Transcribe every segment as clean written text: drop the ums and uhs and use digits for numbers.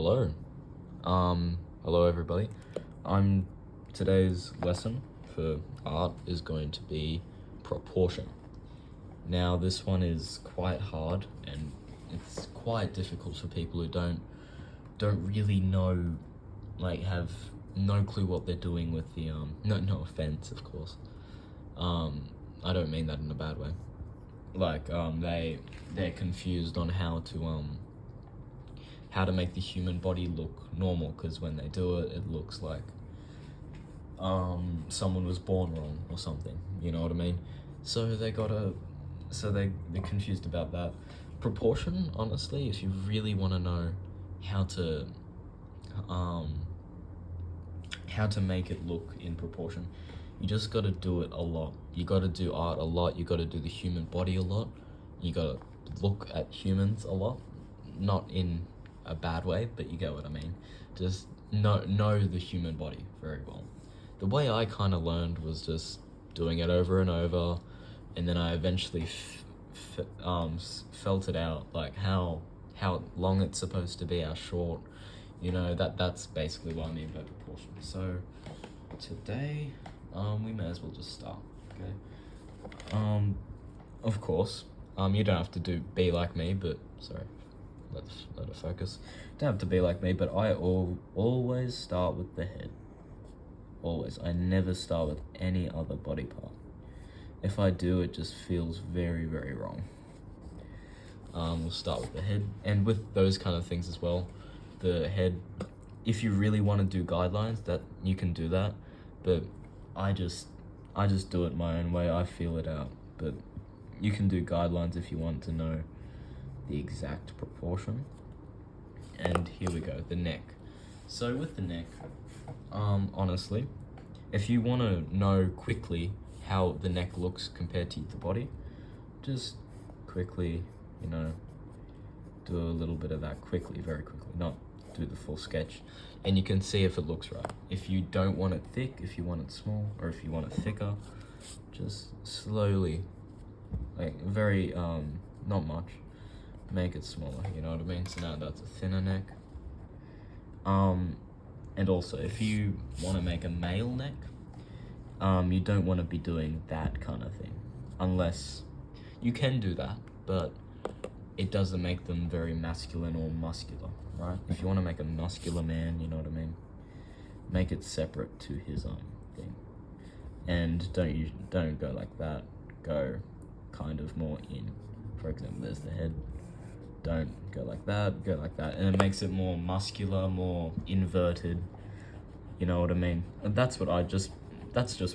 Hello. Hello everybody. I'm Today's lesson for art is going to be proportion. Now this one is quite hard and it's quite difficult for people who don't really know, like have no clue what they're doing with the no offense, of course. I don't mean that in a bad way. Like they're confused on how to make the human body look normal, because when they do it, it looks like someone was born wrong or something. You know what I mean? So they're confused about that. Proportion, honestly, if you really want to know how to make it look in proportion, you just got to do it a lot. You got to do art a lot. You got to do the human body a lot. You got to look at humans a lot, not in a bad way, but you get what I mean. Just know the human body very well. The way I kind of learned was just doing it over and over, and then I eventually felt it out, like how long it's supposed to be, how short. That's basically what I mean by proportion. So today, we may as well just start. Okay. Of course, you don't have to be like me, but sorry. Let it focus. Don't have to be like me, but I always start with the head. Always. I never start with any other body part. If I do, it just feels very, very wrong. We'll start with the head, and with those kind of things as well. The head, if you really want to do guidelines, that you can do that, but I just do it my own way. I feel it out, but you can do guidelines if you want to know the exact proportion. And here we go, the neck. So with the neck, honestly, if you want to know quickly how the neck looks compared to the body, just quickly, do a little bit of that quickly, very quickly, not do the full sketch, and you can see if it looks right. If you don't want it thick, if you want it small, or if you want it thicker, just slowly, like very, not much, make it smaller, you know what I mean? So now that's a thinner neck. And also, if you want to make a male neck, you don't want to be doing that kind of thing, unless you can do that, but it doesn't make them very masculine or muscular, right? If you want to make a muscular man, you know what I mean, make it separate to his own thing, and don't go like that. Go kind of more in. For example, there's the head. Don't go like that, go like that, and it makes it more muscular, more inverted, you know what I mean? And that's just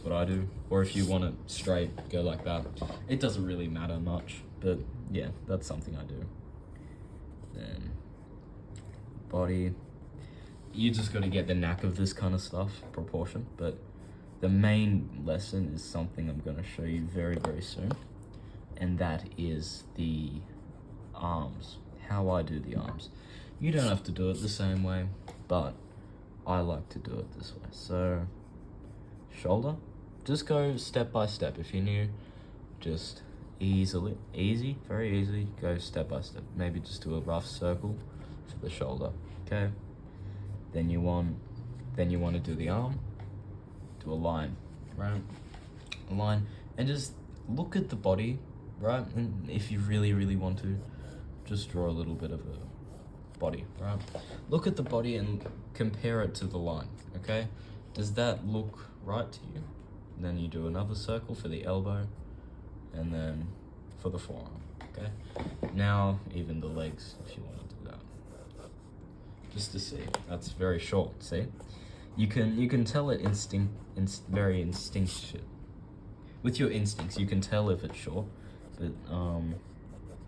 what I do. Or if you want it straight, go like that. It doesn't really matter much, but yeah, that's something I do. Then body, you just got to get the knack of this kind of stuff, proportion, but the main lesson is something I'm going to show you very, very soon, and that is the arms, how I do the arms. You don't have to do it the same way, but I like to do it this way. So shoulder, just go step by step. If you're new, just very easy, go step by step. Maybe just do a rough circle for the shoulder. Okay, then you want to do the arm, do a line, right? A line, and just look at the body, right? And if you really, really want to, just draw a little bit of a body, right? Look at the body and compare it to the line, okay? Does that look right to you? And then you do another circle for the elbow, and then for the forearm, okay? Now, even the legs, if you want to do that. Just to see, that's very short, see? You can tell it very instinctive. With your instincts, you can tell if it's short, but,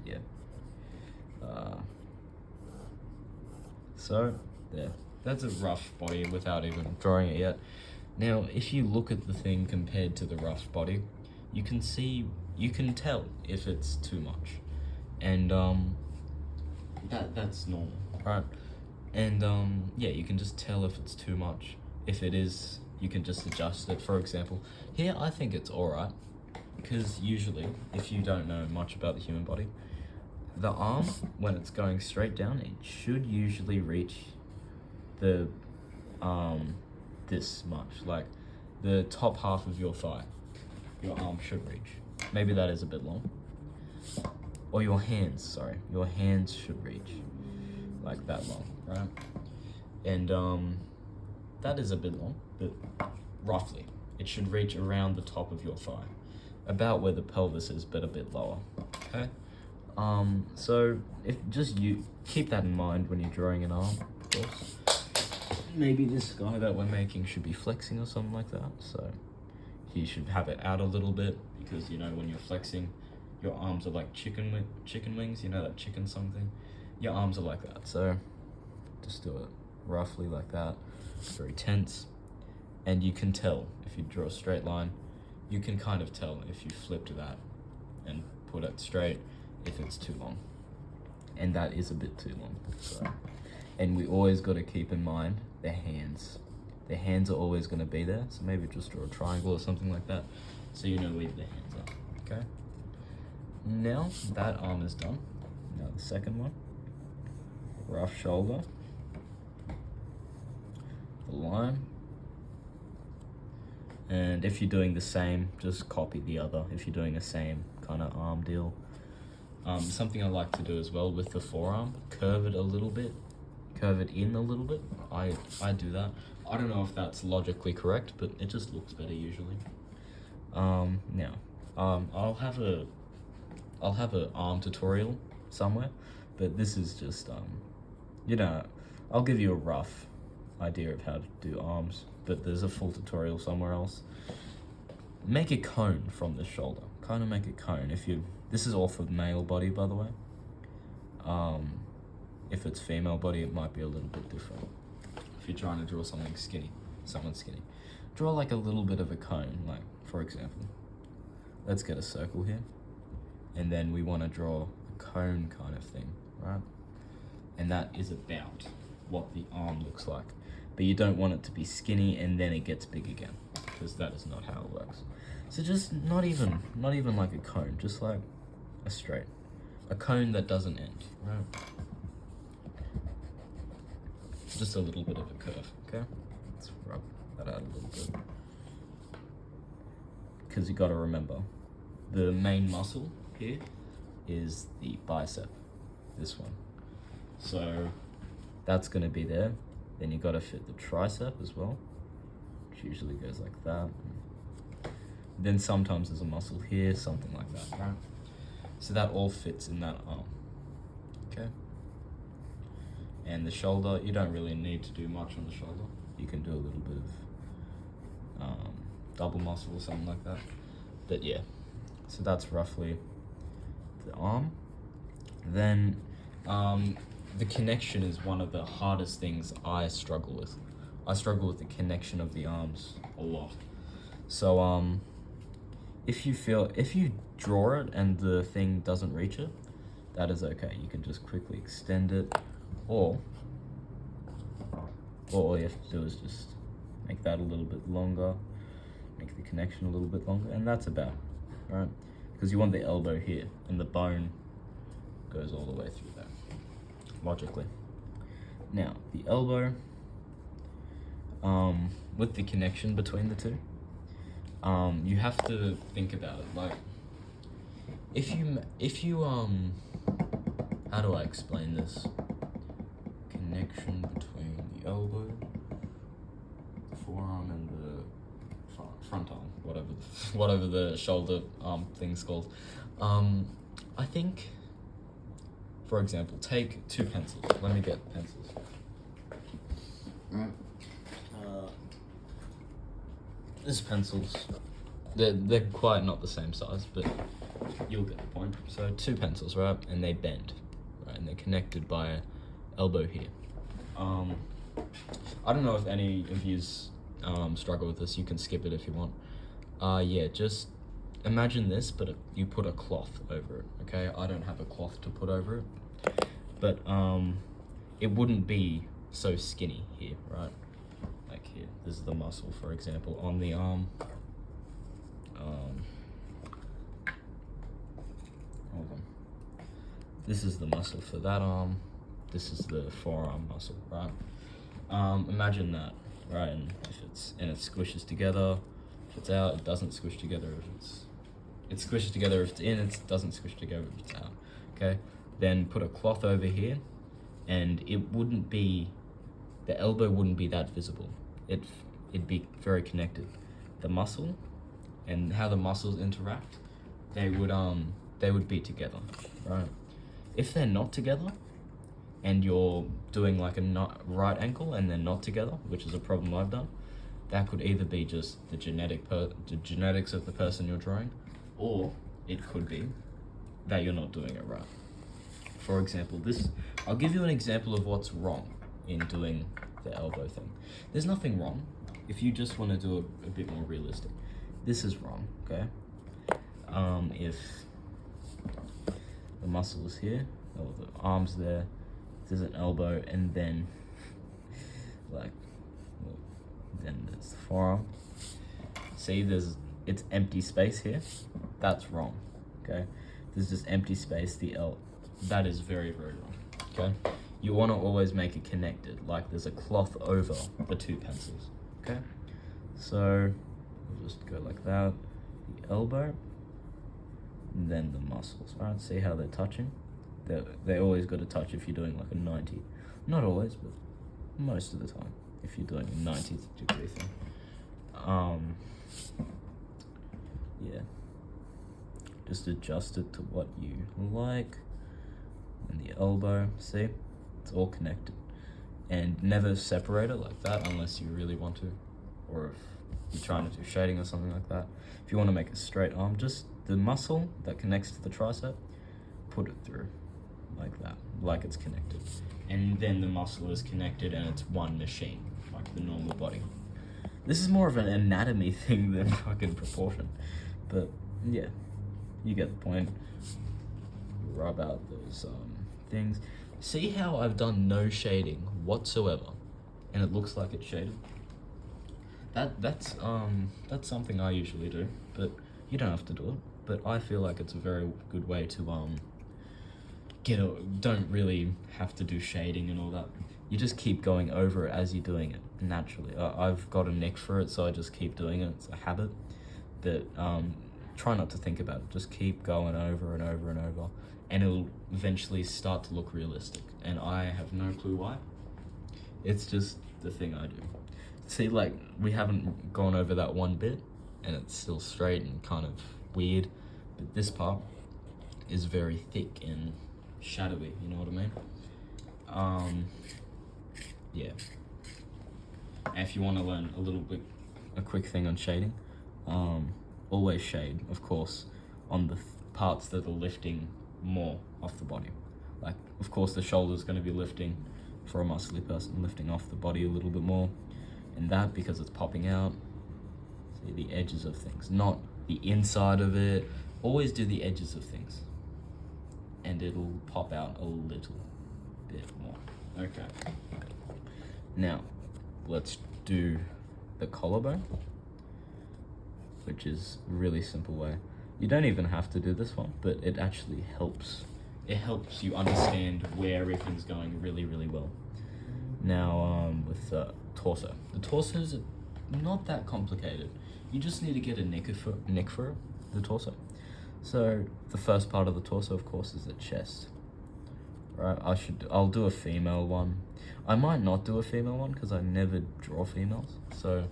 yeah. So, there. That's a rough body without even drawing it yet. Now, if you look at the thing compared to the rough body, you can tell if it's too much. And, that's normal, right? And, yeah, you can just tell if it's too much. If it is, you can just adjust it. For example, here I think it's alright, because usually, if you don't know much about the human body, the arm, when it's going straight down, it should usually reach the this much, like the top half of your thigh, your arm should reach. Maybe that is a bit long. Or your hands, sorry. Your hands should reach like that long, right? And that is a bit long, but roughly it should reach around the top of your thigh, about where the pelvis is, but a bit lower. Okay. So if just you keep that in mind when you're drawing an arm, of course. Maybe this guy that we're making should be flexing or something like that. So he should have it out a little bit, because you know when you're flexing, your arms are like chicken wings. You know that chicken song thing? Your arms are like that. So just do it roughly like that. Very tense. And you can tell if you draw a straight line, you can kind of tell if you flipped that and put it straight if it's too long. And that is a bit too long. So, and we always got to keep in mind their hands. Their hands are always going to be there. So maybe just draw a triangle or something like that, so you know where their hands are. Okay. Now that arm is done. Now the second one. Rough shoulder. The line. And if you're doing the same, just copy the other. If you're doing the same kind of arm deal. Something I like to do as well with the forearm, curve it a little bit. Curve it in a little bit. I do that. I don't know if that's logically correct, but it just looks better usually. Now, I'll have a arm tutorial somewhere, but this is just you know, I'll give you a rough idea of how to do arms, but there's a full tutorial somewhere else. Make a cone from the shoulder. Kind of make a cone. This is all for male body, by the way. If it's female body, it might be a little bit different. If you're trying to draw something skinny, someone skinny, draw like a little bit of a cone. Like, for example, let's get a circle here, and then we want to draw a cone kind of thing, right? And that is about what the arm looks like. But you don't want it to be skinny and then it gets big again, because that is not how it works. So just not even like a cone, just like a cone that doesn't end, right? Just a little bit of a curve, okay? Let's rub that out a little bit. Because you gotta remember, the main muscle here is the bicep, this one. So that's gonna be there. Then you gotta fit the tricep as well, which usually goes like that. Then sometimes there's a muscle here, something like that, right? So that all fits in that arm, okay? And the shoulder, you don't really need to do much on the shoulder. You can do a little bit of double muscle or something like that. But yeah, so that's roughly the arm. Then the connection is one of the hardest things I struggle with. I struggle with the connection of the arms a lot. So if you draw it and the thing doesn't reach it, that is okay. You can just quickly extend it, or all you have to do is just make that a little bit longer, make the connection a little bit longer, and that's about, right? Because you want the elbow here, and the bone goes all the way through there, logically. Now, the elbow, with the connection between the two, you have to think about it. Like, if you how do I explain this? Connection between the elbow, the forearm, and the front arm, whatever the shoulder thing's called. I think, for example, take two pencils. Let me get pencils. Right. These pencils, they're quite not the same size, but you'll get the point. So two pencils, right, and they bend, right, and they're connected by an elbow here. I don't know if any of yous struggle with this. You can skip it if you want. Yeah, just imagine this, but you put a cloth over it. Okay, I don't have a cloth to put over it, but it wouldn't be so skinny here, right? Like here, this is the muscle, for example, on the arm. Hold on. This is the muscle for that arm. This is the forearm muscle, right? Imagine that, right? And if it squishes together, if it's out, it doesn't squish together. If it squishes together if it's in, it doesn't squish together if it's out. Okay, then put a cloth over here, and the elbow wouldn't be that visible. It'd be very connected. The muscle and how the muscles interact, they would be together, right? If they're not together, and you're doing like a right ankle and they're not together, which is a problem I've done, that could either be just the genetics of the person you're drawing, or it could be that you're not doing it right. For example, I'll give you an example of what's wrong in doing the elbow thing. There's nothing wrong if you just want to do a bit more realistic. This is wrong, okay? If the muscle is here, or the arm's there, there's an elbow, and then then there's the forearm. See, it's empty space here. That's wrong, okay? There's just empty space, that is very, very wrong, okay? You want to always make it connected, like there's a cloth over the two pencils, okay? So, we'll just go like that, the elbow, and then the muscles, right? See how they're touching? They always got to touch if you're doing like a 90. Not always, but most of the time, if you're doing a 90 degree thing. Yeah. Just adjust it to what you like. And the elbow, see? It's all connected. And never separate it like that unless you really want to. Or if you're trying to do shading or something like that. If you want to make a straight arm, just the muscle that connects to the tricep, put it through like that, like it's connected. And then the muscle is connected and it's one machine, like the normal body. This is more of an anatomy thing than fucking proportion. But yeah, you get the point. Rub out those things. See how I've done no shading whatsoever, and it looks like it's shaded? That's something I usually do, but you don't have to do it. But I feel like it's a very good way to don't really have to do shading and all that. You just keep going over it as you're doing it naturally. I've got a knack for it, so I just keep doing it. It's a habit. But try not to think about it. Just keep going over and over and over, and it'll eventually start to look realistic. And I have no clue why. It's just the thing I do. See, like, we haven't gone over that one bit, and it's still straight and kind of weird. But this part is very thick and shadowy, you know what I mean? Yeah. And if you want to learn a quick thing on shading, always shade, of course, on the parts that are lifting more off the body. Like, of course, the shoulder's going to be lifting for a muscly person, lifting off the body a little bit more. And that, because it's popping out, see the edges of things, not the inside of it. Always do the edges of things, and it'll pop out a little bit more. Okay. Now, let's do the collarbone, which is a really simple way. You don't even have to do this one, but it actually helps. It helps you understand where everything's going really, really well. Now, with the torso. The torso's not that complicated. You just need to get a neck for the torso. So the first part of the torso, of course, is the chest. Right? I'll do a female one. I might not do a female one because I never draw females. So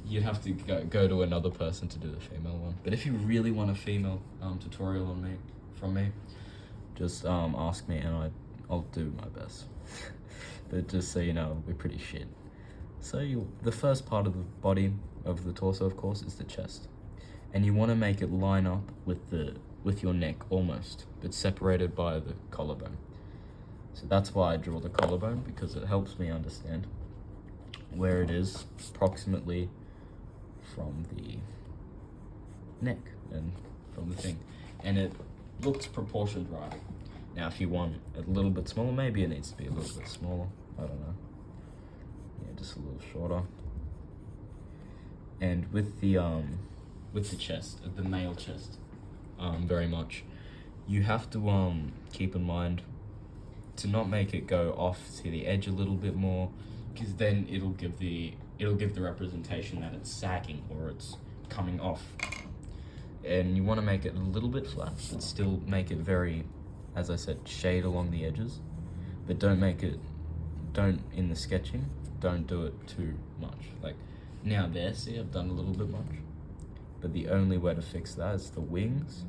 you'd have to go to another person to do the female one. But if you really want a female tutorial from me, just ask me and I'll do my best. But just so you know, we're pretty shit. So the first part of the body of the torso, of course, is the chest. And you want to make it line up with your neck almost, but separated by the collarbone. So that's why I draw the collarbone, because it helps me understand where it is approximately from the neck and from the thing. And it looks proportioned right. Now, if you want a little bit smaller, maybe it needs to be a little bit smaller. I don't know. Yeah, just a little shorter. And with the chest, the male chest, very much, you have to keep in mind to not make it go off to the edge a little bit more, because then it'll give the representation that it's sagging or it's coming off. And you want to make it a little bit flat, but still make it very, as I said, shade along the edges, but don't in the sketching, don't do it too much. Like now there, see, I've done a little bit much, but the only way to fix that is the wings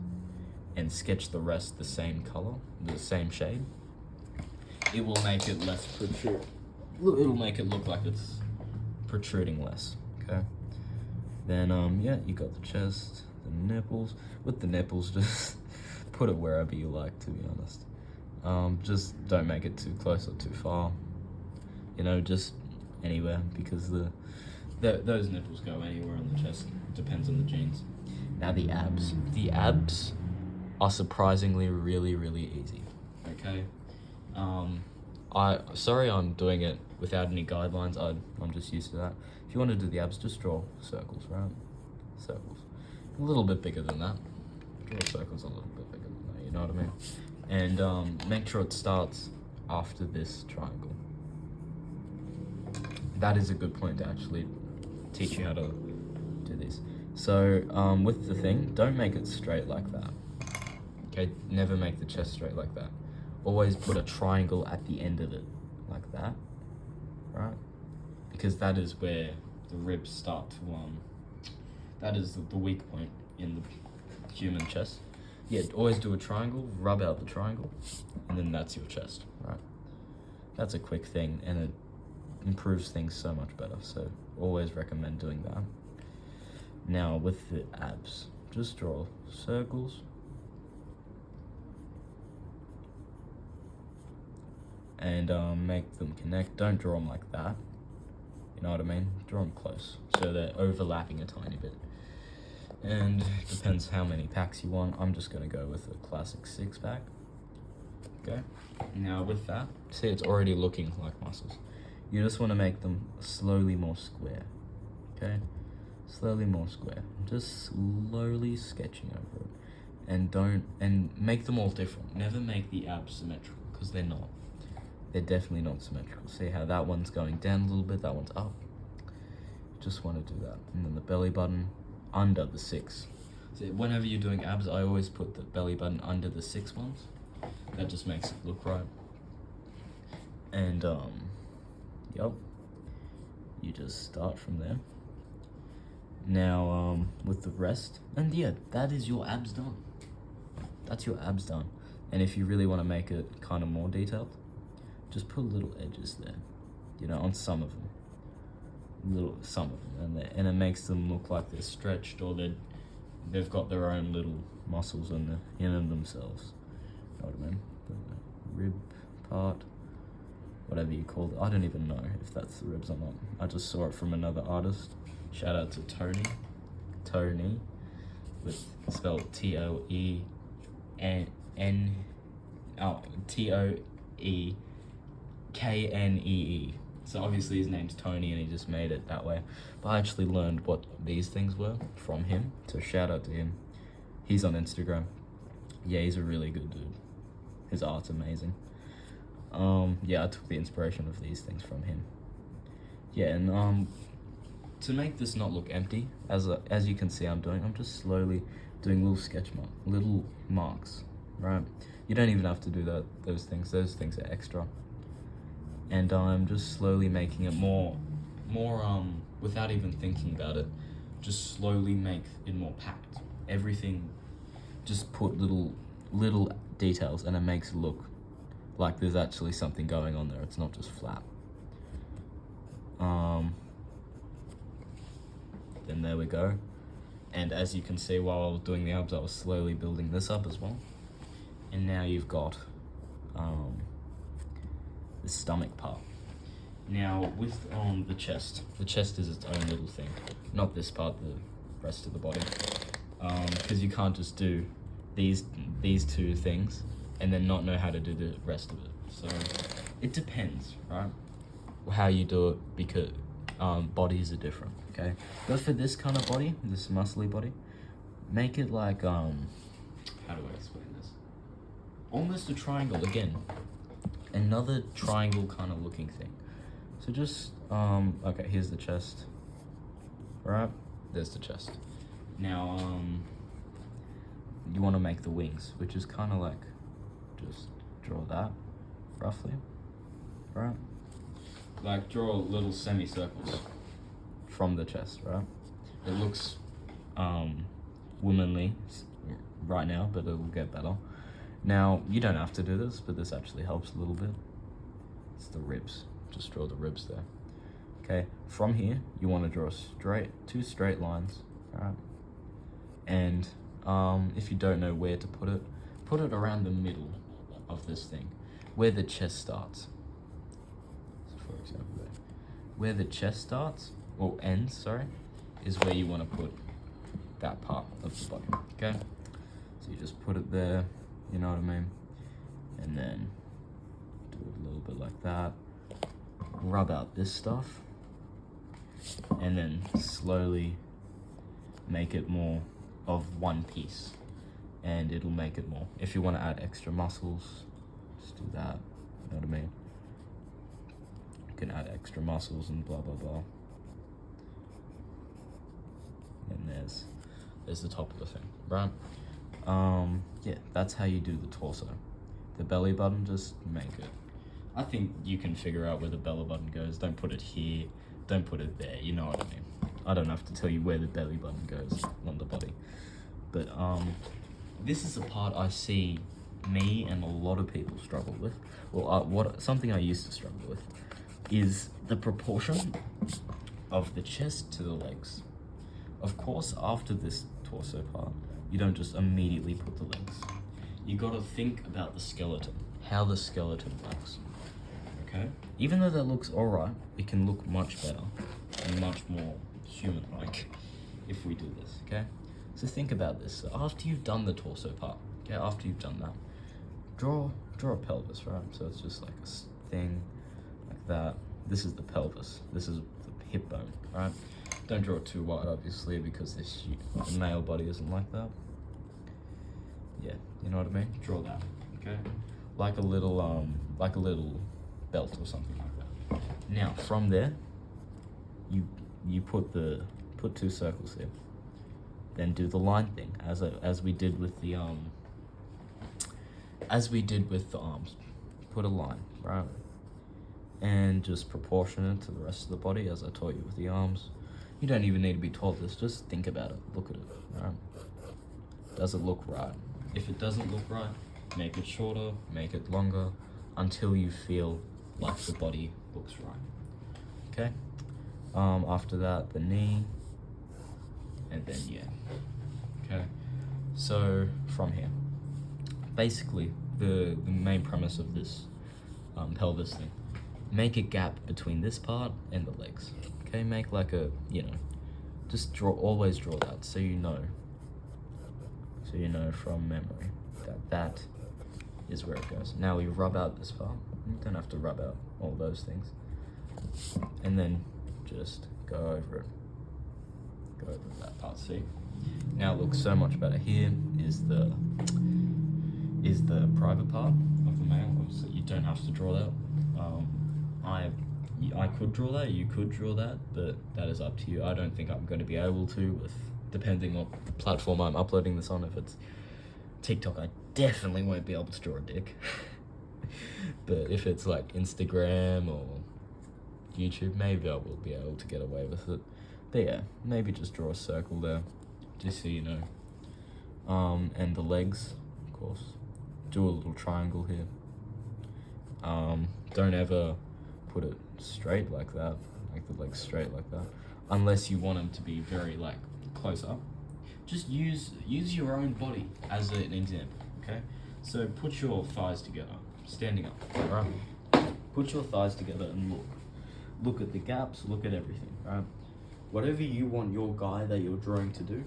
and sketch the rest the same color, the same shade. It will make it less protrude. It'll make it look like it's protruding less, okay? Then, yeah, you got the chest, the nipples. With the nipples, just put it wherever you like, to be honest. Just don't make it too close or too far. You know, just anywhere, because those nipples go anywhere on the chest. Depends on the genes. Now the abs. The abs are surprisingly really, really easy, okay? Sorry I'm doing it without any guidelines. I'm just used to that. If you want to do the abs, just draw circles, right? Circles. A little bit bigger than that. Draw circles a little bit bigger than that, you know what I mean? And make sure it starts after this triangle. That is a good point to actually teach you how to do this. So, with the thing, don't make it straight like that. Okay, never make the chest straight like that. Always put a triangle at the end of it, like that, right? Because that is where the ribs start to, that is the weak point in the human chest. Yeah, always do a triangle, rub out the triangle, and then that's your chest, right? That's a quick thing, and it improves things so much better, so always recommend doing that. Now, with the abs, just draw circles, and make them connect. Don't draw them like that, you know what I mean? Draw them close, so they're overlapping a tiny bit. And depends how many packs you want. I'm just gonna go with a classic 6-pack. Okay, now with that, see, it's already looking like muscles. You just want to make them slowly more square, okay? Slowly more square. Just slowly sketching over it. And make them all different. Never make the abs symmetrical, because they're not. They're definitely not symmetrical. See how that one's going down a little bit, that one's up. Just want to do that. And then the belly button under the 6. So whenever you're doing abs, I always put the belly button under the 6 ones. That just makes it look right. And yep, you just start from there. Now with the rest, and yeah, that is your abs done. That's your abs done. And if you really want to make it kind of more detailed, just put little edges there, you know, on some of them, some of them, and it makes them look like they're stretched, or they've got their own little muscles in them themselves. You know what I mean? The rib part, whatever you call it. I don't even know if that's the ribs or not. I just saw it from another artist. Shout out to Tony, with spelled Toe Knee. So obviously his name's Tony and he just made it that way. But I actually learned what these things were from him. So shout out to him. He's on Instagram. Yeah, he's a really good dude. His art's amazing. Yeah, I took the inspiration of these things from him. Yeah, and to make this not look empty, as you can see I'm just slowly doing little marks, right? You don't even have to do those things are extra. And I'm just slowly making it more without even thinking about it, just slowly make it more packed. Everything, just put little details, and it makes it look like there's actually something going on there. It's not just flat. Then there we go. And as you can see, while I was doing the abs, I was slowly building this up as well. And now you've got the stomach part. Now with the chest is its own little thing. Not this part, the rest of the body. Because you can't just do these two things and then not know how to do the rest of it. So it depends, right? How you do it, because bodies are different, okay? But for this kind of body, this muscly body, make it like how do I explain this? Almost a triangle again. another triangle kind of looking thing. So just, okay, here's the chest. Right, there's the chest. Now, you want to make the wings, which is kind of like, just draw that, roughly, right? Like, draw little semicircles from the chest, right? It looks, womanly right now, but it will get better. Now, you don't have to do this, but this actually helps a little bit. It's the ribs. Just draw the ribs there. Okay, from here, you want to draw two straight lines, right? And if you don't know where to put it around the middle of this thing, where the chest starts. So for example, there. Where the chest starts, or ends, sorry, is where you want to put that part of the body, okay? So you just put it there, you know what I mean? And then do it a little bit like that. Rub out this stuff. And then slowly make it more of one piece. And it'll make it more. If you want to add extra muscles, just do that, you know what I mean? You can add extra muscles and blah, blah, blah. And there's the top of the thing, right? Yeah, that's how you do the torso. The belly button, just make it. I think you can figure out where the belly button goes. Don't put it here, don't put it there, you know what I mean? I don't have to tell you where the belly button goes on the body. But this is a part I see me and a lot of people struggle with. Well, something I used to struggle with is the proportion of the chest to the legs. Of course, after this torso part, you don't just immediately put the legs. You gotta think about the skeleton, how the skeleton looks, okay? Even though that looks alright, it can look much better and much more human-like if we do this, okay? So think about this. So after you've done the torso part, okay, after you've done that, draw a pelvis, right? So it's just like a thing like that. This is the pelvis. This is the hip bone, right? Don't draw it too wide, obviously, because the male body isn't like that. Yeah, you know what I mean? Draw that, okay? Like a little belt or something like that. Now, from there, you put two circles here. Then do the line thing, as we did with the arms. Put a line, right? And just proportion it to the rest of the body, as I taught you with the arms. You don't even need to be taught this, just think about it, look at it, right? Does it look right? If it doesn't look right, make it shorter, make it longer, until you feel like the body looks right, okay? After that, the knee, and then yeah, okay? So, from here, basically, the main premise of this pelvis thing, make a gap between this part and the legs. Okay, make like a, just always draw that so you know from memory that is where it goes. Now we rub out this part. You don't have to rub out all those things. And then just go over that part, see? Now it looks so much better. Here is the private part of the male. Obviously you don't have to draw that. I could draw that, you could draw that, but that is up to you. I don't think I'm going to be able to, depending on the platform I'm uploading this on. If it's TikTok, I definitely won't be able to draw a dick. But if it's like Instagram or YouTube, maybe I will be able to get away with it. But yeah, maybe just draw a circle there, just so you know. And the legs, of course. Do a little triangle here. Don't ever put it straight like that, like the legs straight like that, unless you want them to be very like close up. Just use your own body as an example, okay? So put your thighs together, standing up, right? Put your thighs together and look at the gaps, look at everything, right? Whatever you want your guy that you're drawing to do,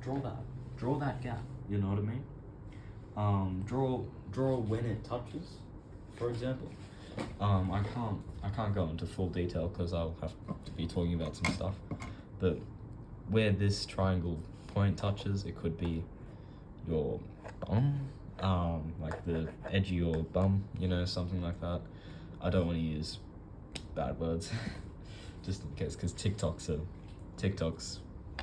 draw that gap, you know what I mean? Draw when it touches, for example. I can't go into full detail because I'll have to be talking about some stuff, but where this triangle point touches, it could be your bum, like the edge of your bum, you know, something like that. I don't want to use bad words, just in case, because TikTok's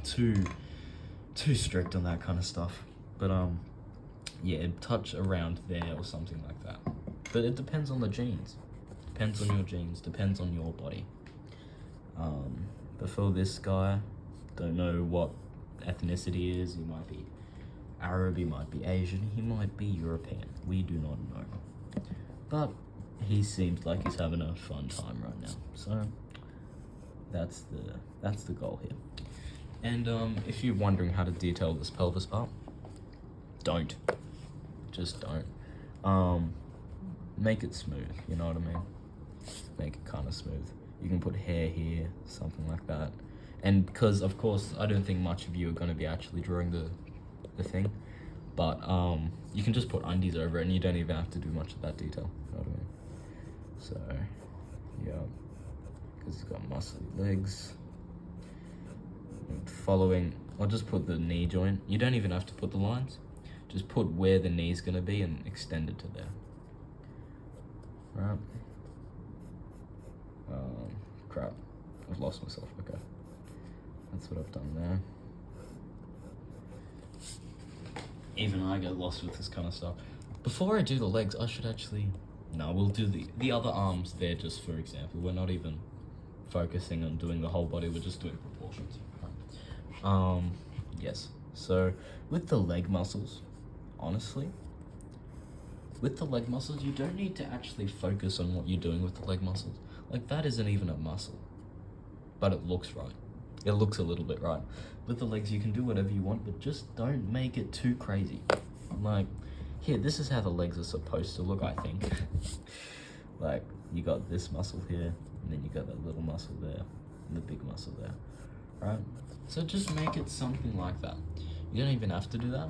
too strict on that kind of stuff. But yeah, touch around there or something like that. But it depends on the genes. Depends on your genes. Depends on your body. But for this guy, don't know what ethnicity he is. He might be Arab. He might be Asian. He might be European. We do not know. But he seems like he's having a fun time right now. So that's the goal here. And if you're wondering how to detail this pelvis part, don't. Just don't. Make it smooth, you know what I mean? Make it kind of smooth. You can put hair here, something like that. And because, of course, I don't think much of you are going to be actually drawing the thing. But you can just put undies over it and you don't even have to do much of that detail, you know what I mean? So, yeah. Because he's got muscly legs. Following, I'll just put the knee joint. You don't even have to put the lines. Just put where the knee's gonna be and extend it to there. Right. Crap. I've lost myself. Okay. That's what I've done there. Even I get lost with this kind of stuff. Before I do the legs, I should actually... No, we'll do the other arms there just for example. We're not even focusing on doing the whole body. We're just doing proportions. Yes. So, with the leg muscles, honestly, with the leg muscles, you don't need to actually focus on what you're doing with the leg muscles. Like, that isn't even a muscle, but it looks right. It looks a little bit right. With the legs, you can do whatever you want, but just don't make it too crazy. Like, here, this is how the legs are supposed to look, I think. Like, you got this muscle here, and then you got that little muscle there, and the big muscle there, right? So just make it something like that. You don't even have to do that.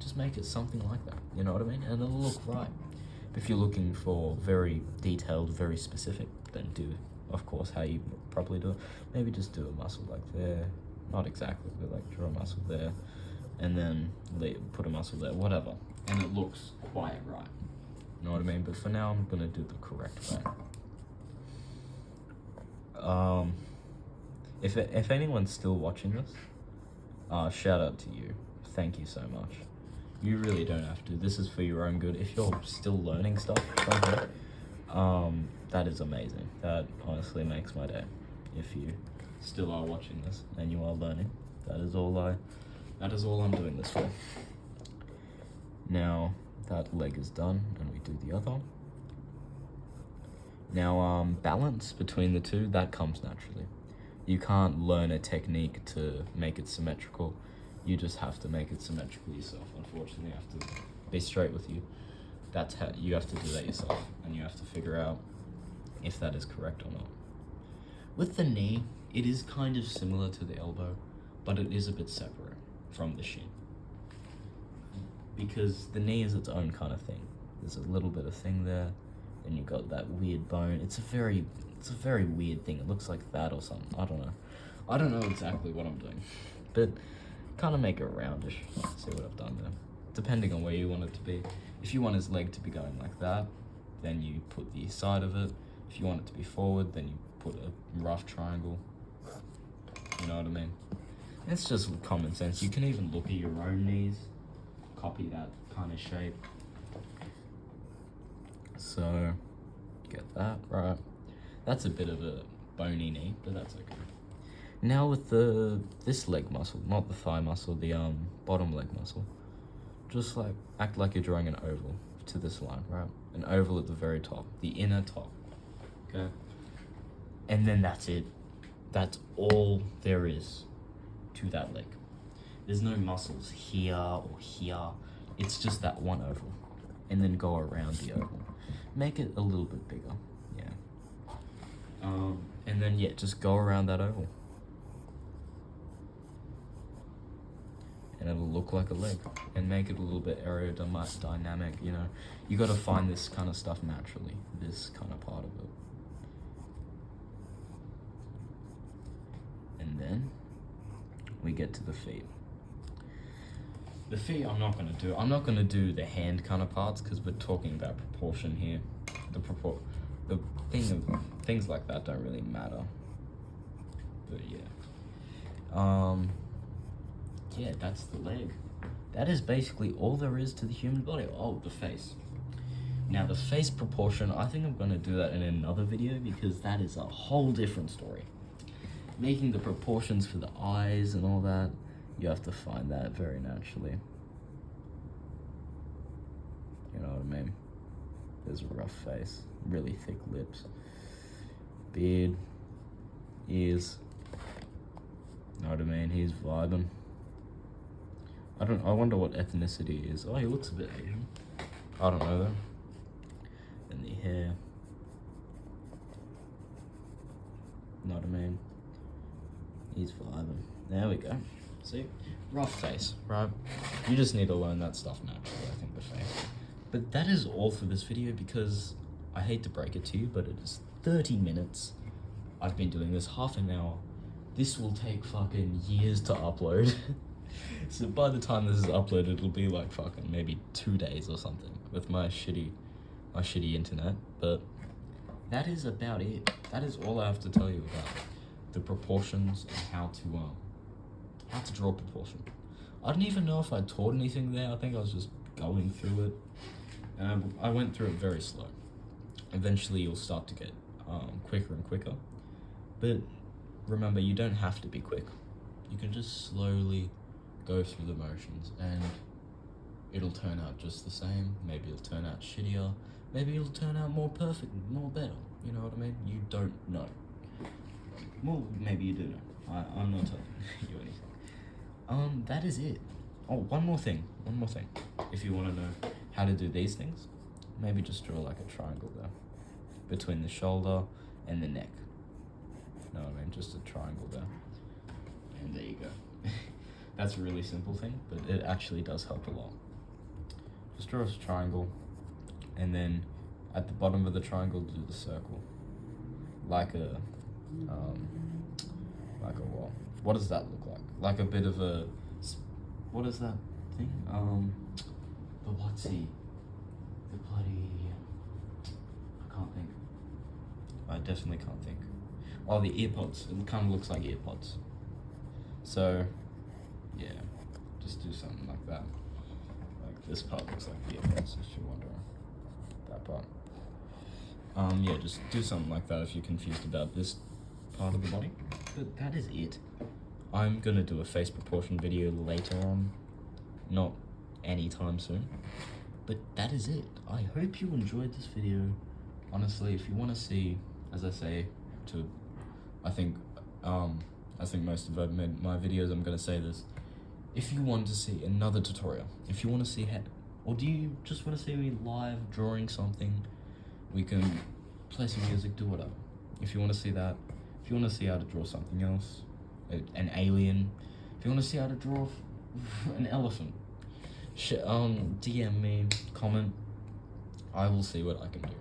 Just make it something like that, you know what I mean? And it'll look right. If you're looking for very detailed, very specific, then do, of course, how you probably do it. Maybe just do a muscle like there. Not exactly, but like draw a muscle there. And then put a muscle there, whatever. And it looks quite right. You know what I mean? But for now, I'm gonna do the correct way. If anyone's still watching this, shout out to you. Thank you so much. You really don't have to. This is for your own good. If you're still learning stuff from here, that is amazing. That honestly makes my day. If you still are watching this and you are learning, that is all I'm doing this for. Now that leg is done and we do the other. Now balance between the two, that comes naturally. You can't learn a technique to make it symmetrical. You just have to make it symmetrical yourself. Unfortunately, I have to be straight with you. That's how you have to do that yourself, and you have to figure out if that is correct or not. With the knee, it is kind of similar to the elbow, but it is a bit separate from the shin. Because the knee is its own kind of thing. There's a little bit of thing there, then you got that weird bone. It's a very weird thing. It looks like that or something. I don't know exactly what I'm doing, but kind of make it roundish. See what I've done there. Depending on where you want it to be. If you want his leg to be going like that, then you put the side of it. If you want it to be forward, then you put a rough triangle. You know what I mean? It's just common sense. You can even look at your own knees, copy that kind of shape. So, get that right. That's a bit of a bony knee, but that's okay. Now with this leg muscle, not the thigh muscle, the bottom leg muscle, just like act like you're drawing an oval to this line, right? An oval at the very top, the inner top. Okay. And then that's it. That's all there is to that leg. There's no muscles here or here. It's just that one oval. And then go around the oval. Make it a little bit bigger. Yeah. And then yeah, just go around that oval. And it'll look like a leg. And make it a little bit aerodynamic, you know. You gotta find this kind of stuff naturally. This kind of part of it. And then we get to the feet. The feet I'm not gonna do. I'm not gonna do the hand kind of parts because we're talking about proportion here. The things like that don't really matter. But yeah. Yeah, that's the leg. That is basically all there is to the human body. Oh, the face. Now the face proportion, I think I'm gonna do that in another video because that is a whole different story. Making the proportions for the eyes and all that, you have to find that very naturally. You know what I mean? There's a rough face, really thick lips, beard, ears. Know what I mean? He's vibing. I wonder what ethnicity he is. Oh, he looks a bit Asian. I don't know though. And the hair. Know what I mean? He's vibing. There we go. See? Rough face, right? You just need to learn that stuff naturally, I think, the face. But that is all for this video because I hate to break it to you, but it is 30 minutes. I've been doing this half an hour. This will take fucking years to upload. So by the time this is uploaded, it'll be like fucking maybe 2 days or something with my shitty internet. But that is about it. That is all I have to tell you about the proportions and how to draw proportion. I don't even know if I taught anything there. I think I was just going through it. And I went through it very slow. Eventually you'll start to get quicker and quicker. But remember, you don't have to be quick. You can just slowly go through the motions and it'll turn out just the same. Maybe it'll turn out shittier. Maybe it'll turn out more perfect, more better. You know what I mean? You don't know. Well, maybe you do know. I'm not telling you anything. That is it. Oh, one more thing. If you want to know how to do these things, maybe just draw like a triangle there between the shoulder and the neck. No, I mean just a triangle there. And there you go. That's a really simple thing, but it actually does help a lot. Just draw a triangle, and then at the bottom of the triangle, do the circle. Like a what? What does that look like? Like a bit of a, what is that thing? The whatsy? The bloody, I can't think. I definitely can't think. Oh, the earpods. It kind of looks like earpods. So, yeah, just do something like that. Like this part looks like the earpods, if you're wondering. That part. Yeah, just do something like that if you're confused about this part of the body. But that is it. I'm gonna do a face proportion video later on. Not anytime soon. But that is it. I hope you enjoyed this video. Honestly, if you want to see, as I say, I think most of my videos, I'm gonna say this. If you want to see another tutorial, if you want to see or do you just want to see me live drawing something, we can play some music, do whatever. If you want to see that, if you want to see how to draw something else, an alien, if you want to see how to draw an elephant, DM me, comment. I will see what I can do.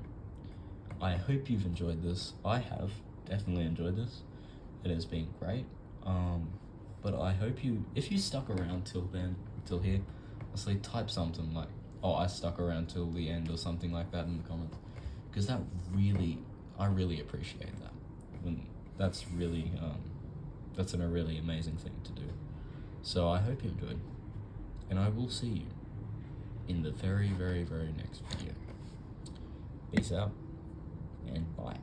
I hope you've enjoyed this. I have definitely enjoyed this. It has been great. But I hope if you stuck around till here, honestly, type something like, oh, I stuck around till the end or something like that in the comments. Because I really appreciate that. That's a really amazing thing to do. So I hope you enjoyed. And I will see you in the very, very, very next video. Peace out, and bye.